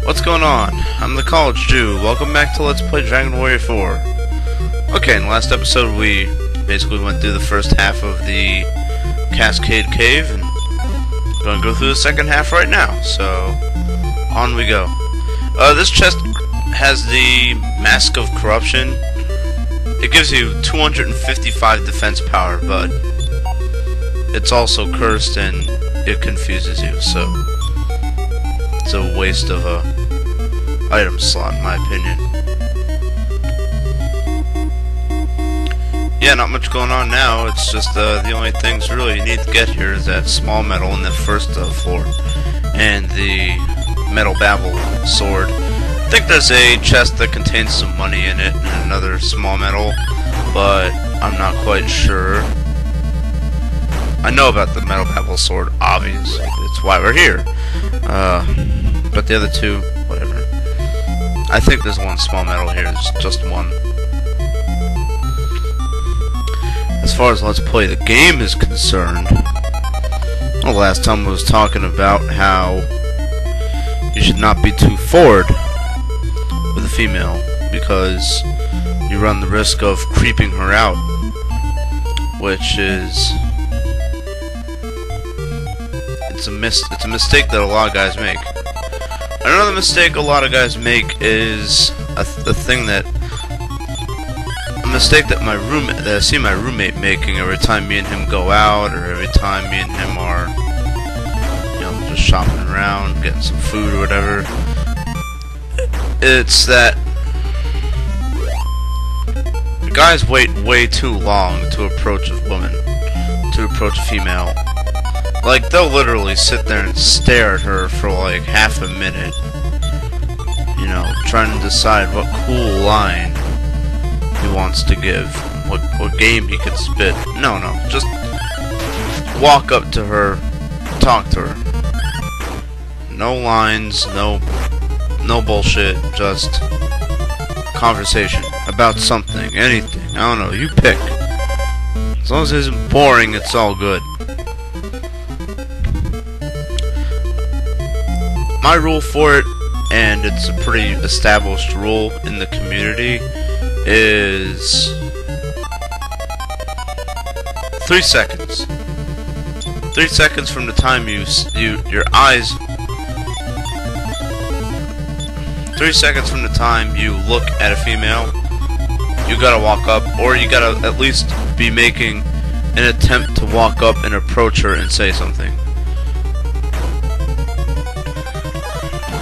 What's going on? I'm the College Jew. Welcome back to Let's Play Dragon Warrior 4. Okay, in the last episode we basically went through the first half of the Cascade Cave, and we're going to go through the second half right now, so on we go. This chest has the Mask of Corruption. It gives you 255 defense power, but it's also cursed and it confuses you, so it's a waste of a item slot in my opinion. Yeah, not much going on now. It's just the only things really you need to get here is that small metal in the first floor and the Metal Babble Sword. I think there's a chest that contains some money in it and another small metal, but I'm not quite sure. I know about the Metal Babble Sword, obviously. That's why we're here. But the other two, whatever. I think there's one small metal here. There's just one. As far as Let's Play the game is concerned, well, last time I was talking about how you should not be too forward with a female because you run the risk of creeping her out, which is it's a mistake that a lot of guys make. Another mistake a lot of guys make is a mistake that I see my roommate making every time me and him go out, or every time me and him are, you know, just shopping around, getting some food or whatever. It's that guys wait way too long to approach a woman, to approach a female. Like, they'll literally sit there and stare at her for like half a minute, you know, trying to decide what cool line he wants to give, what game he could spit. No, just walk up to her, talk to her. No lines, no bullshit, just conversation about something, anything. I don't know, you pick. As long as it isn't boring, it's all good. My rule for it, and it's a pretty established rule in the community, is 3 seconds. 3 seconds from the time your eyes. 3 seconds from the time you look at a female, you gotta walk up, or you gotta at least be making an attempt to walk up and approach her and say something.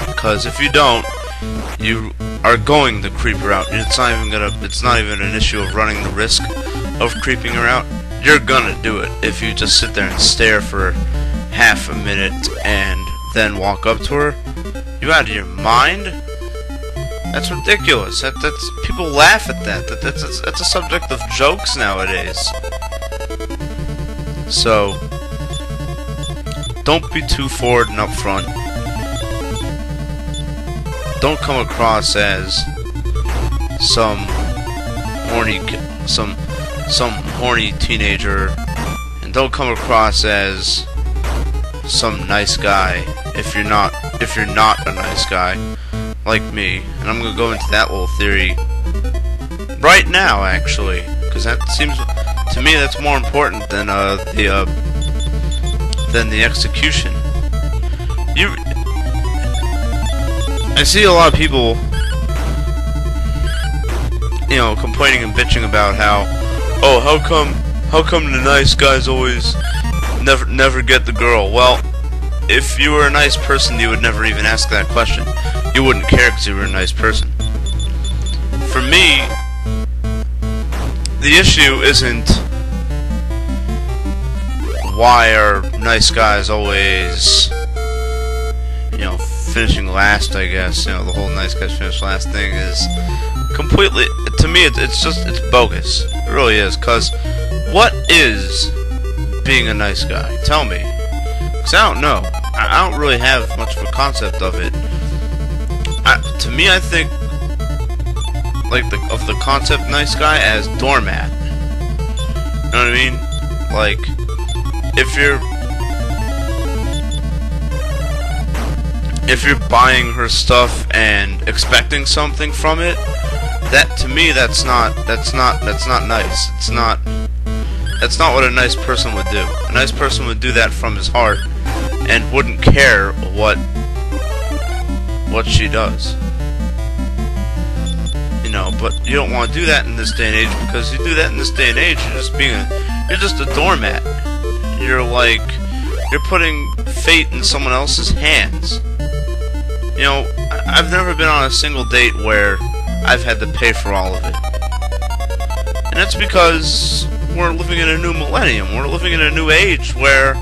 Because if you don't, you are going to creep her out. It's not even an issue of running the risk of creeping her out. You're gonna do it if you just sit there and stare for half a minute and then walk up to her. You out of your mind? That's ridiculous. That's people laugh at that. That's a subject of jokes nowadays. So don't be too forward and up front. Don't come across as some horny teenager, and don't come across as some nice guy if you're not a nice guy like me. And I'm gonna go into that little theory right now, actually, because that seems to me that's more important than the execution. I see a lot of people, you know, complaining and bitching about how, oh, how come the nice guys always never get the girl? Well, if you were a nice person, you would never even ask that question. You wouldn't care because you were a nice person. For me, the issue isn't why are nice guys always, you know, finishing last. I guess, you know, the whole nice guys finish last thing is completely, to me, it's bogus. It really is. Cause what is being a nice guy? Tell me, cause I don't know. I don't really have much of a concept of it. To me, I think like of the concept nice guy as doormat. You know what I mean? Like, if if you're buying her stuff and expecting something from it, that to me that's not nice. That's not what a nice person would do. A nice person would do that from his heart and wouldn't care what she does. You know, but you don't want to do that in this day and age, because you do that in this day and age, you're just a doormat. You're putting fate in someone else's hands. You know, I've never been on a single date where I've had to pay for all of it. And that's because we're living in a new millennium. We're living in a new age where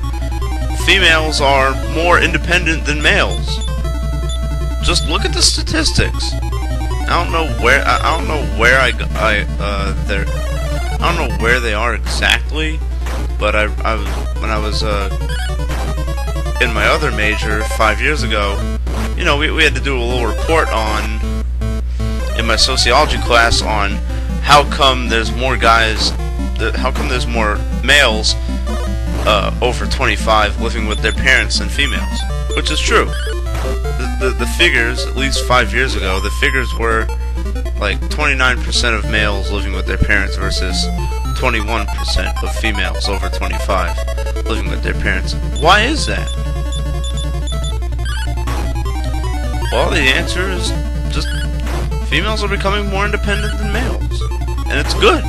females are more independent than males. Just look at the statistics. I don't know where they are exactly, but when I was in my other major 5 years ago, you know, we had to do a little report in my sociology class on how come there's more males over 25 living with their parents than females, which is true. The figures, at least 5 years ago, the figures were like 29% of males living with their parents versus 21% of females over 25 living with their parents. Why is that? Well, the answer is just females are becoming more independent than males, and it's good.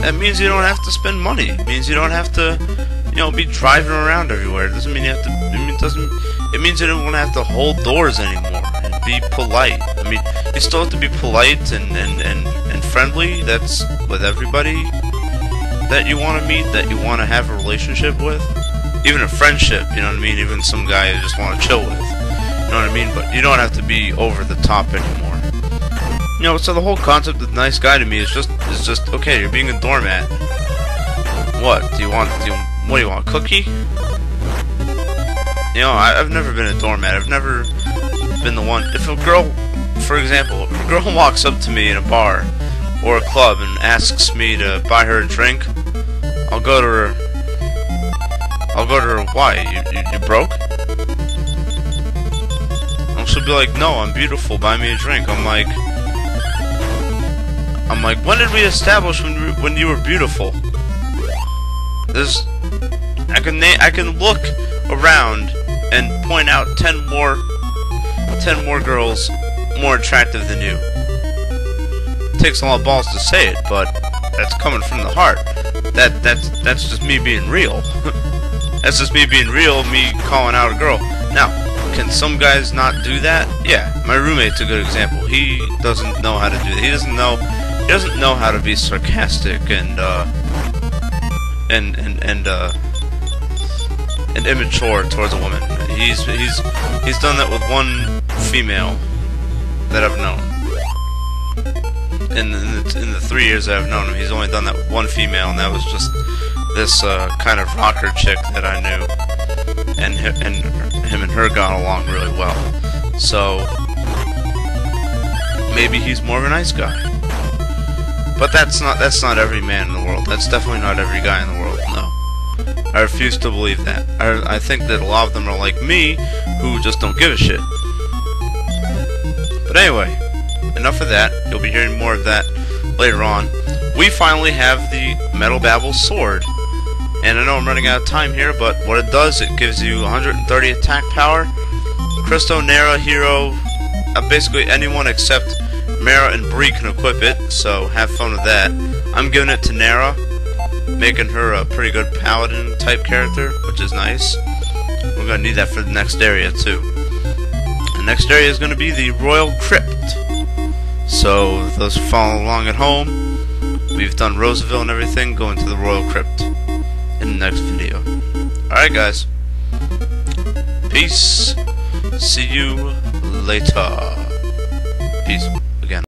That means you don't have to spend money. It means you don't have to, you know, be driving around everywhere. It doesn't mean you have to. It means you don't have to hold doors anymore and be polite. I mean, you still have to be polite and friendly. That's with everybody that you want to meet, that you want to have a relationship with, even a friendship. You know what I mean? Even some guy you just want to chill with. You know what I mean? But you don't have to be over the top anymore. You know, so the whole concept of nice guy to me is just okay. You're being a doormat. What do you want? What do you want? A cookie? You know, I've never been a doormat. I've never been the one. If a girl, for example, if a girl walks up to me in a bar or a club and asks me to buy her a drink, I'll go to her. Why? You broke? And she'll be like, no, I'm beautiful. Buy me a drink. I'm like, when did we establish when you were beautiful? I can look around and point out 10 more girls more attractive than you. It takes a lot of balls to say it, but that's coming from the heart. That's just me being real. That's just me being real, me calling out a girl. Now, can some guys not do that? Yeah, my roommate's a good example. He doesn't know how to do that. He doesn't know how to be sarcastic and immature towards a woman. He's done that with one female that I've known. In the 3 years that I've known him, he's only done that with one female, and that was just this kind of rocker chick that I knew, and him and her got along really well. So maybe he's more of a nice guy. But that's not every man in the world. That's definitely not every guy in the world. No. I refuse to believe that. I think that a lot of them are like me, who just don't give a shit. But anyway, enough of that. You'll be hearing more of that later on. We finally have the Metal Babble Sword. And I know I'm running out of time here, but what it does, it gives you 130 attack power. Christo, Nera, Hero, basically anyone except Mara and Bree can equip it, so have fun with that. I'm giving it to Nera, making her a pretty good paladin type character, which is nice. We're going to need that for the next area too. The next area is going to be the Royal Crypt. So those who follow along at home, we've done Roosevelt and everything, going to the Royal Crypt in the next video. Alright guys, peace, see you later, peace.